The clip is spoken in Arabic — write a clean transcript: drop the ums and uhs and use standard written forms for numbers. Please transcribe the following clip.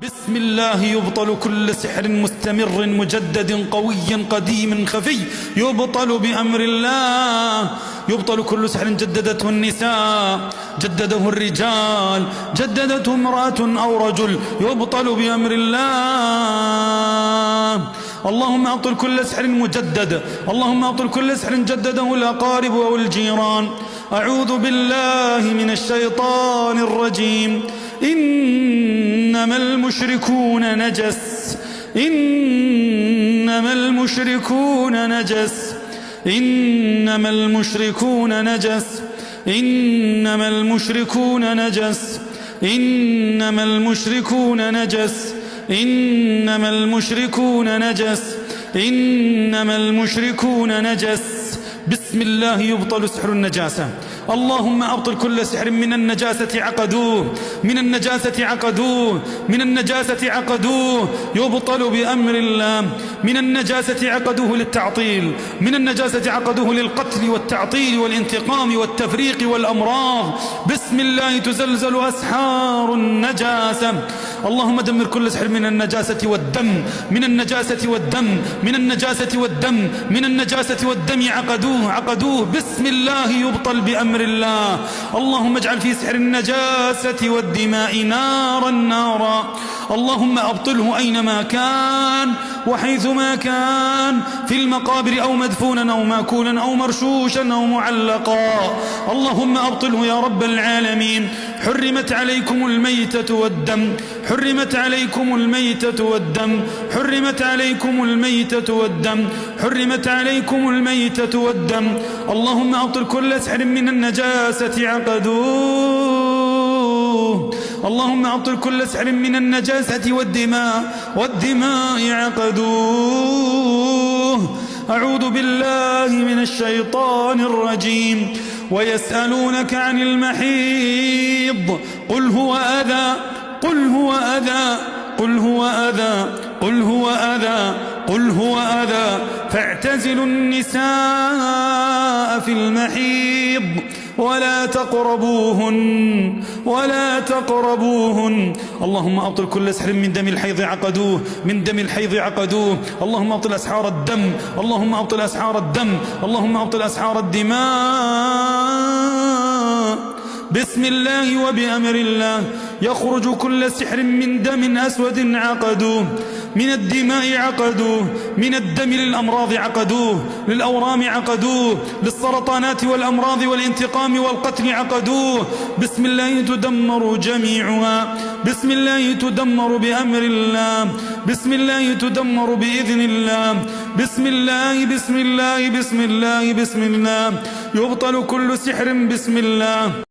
بسم الله يبطل كل سحر مستمر مجدد قوي قديم خفي يبطل بأمر الله. يبطل كل سحر جددته النساء، جدده الرجال، جددته امرأة أو رجل، يبطل بأمر الله. اللهم أبطل كل سحر مجدد، اللهم أبطل كل سحر جدده الأقارب أو الجيران. أعوذ بالله من الشيطان الرجيم. إنما المشركون نجس، إنما المشركون نجس، إنما المشركون نجس، إنما المشركون نجس، إنما المشركون نجس، إنما المشركون نجس، إنما المشركون نجس. بسم الله يبطل سحر النجاسة. اللهم أبطل كل سحر من النجاسة عقدوه، من النجاسة عقدوه، من النجاسة عقدوه، يبطل بأمر الله. من النجاسة عقدوه للتعطيل، من النجاسة عقدوه للقتل والتعطيل والانتقام والتفريق والأمراض. بسم الله تزلزل أسحار النجاسة. اللهم دمر كل سحر من النجاسة والدم، من النجاسة والدم، من النجاسة والدم، من النجاسة والدم عقدوه، عقدوه. بسم الله يبطل بأمر الله. اللهم اجعل في سحر النجاسة والدماء نارا نارا. اللهم أبطله أينما كان وحيثما كان، في المقابر أو مدفونا أو ماكولا أو مرشوشا أو معلقا. اللهم أبطله يا رب العالمين. حرمت عليكم الميتة والدم، حرمت عليكم الميتة والدم، حرمت عليكم الميتة والدم، حرمت عليكم الميتة والدم. اللهم أبطل كل سحر من النجاسة عقدوه. اللهم أبطل كل سحر من النجاسة والدماء عقدوه. أعوذ بالله من الشيطان الرجيم. ويسألونك عن المحيض قل هو أذى، قل هو أذى، قل هو أذى، قل هو أذى، قل هو أذى، فاعتزلوا النساء في المحيض ولا تقربوهن، ولا تقربوهن. اللهم أبطل كل سحر من دم الحيض عقدوه، من دم الحيض عقدوه. اللهم أبطل أسحار الدم، اللهم أبطل أسحار الدم، اللهم أبطل أسحار الدماء. بسم الله وبأمر الله. يخرج كل سحر من دم أسود عقدوه، من الدماء عقدوه، من الدم للأمراض عقدوه، للأورام عقدوه، للسرطانات والأمراض والانتقام والقتل عقدوه. بسم الله تدمر جميعها، بسم الله تدمر بأمر الله، بسم الله تدمر بإذن الله. بسم الله بسم الله بسم الله بسم الله. يبطل كل سحر بسم الله.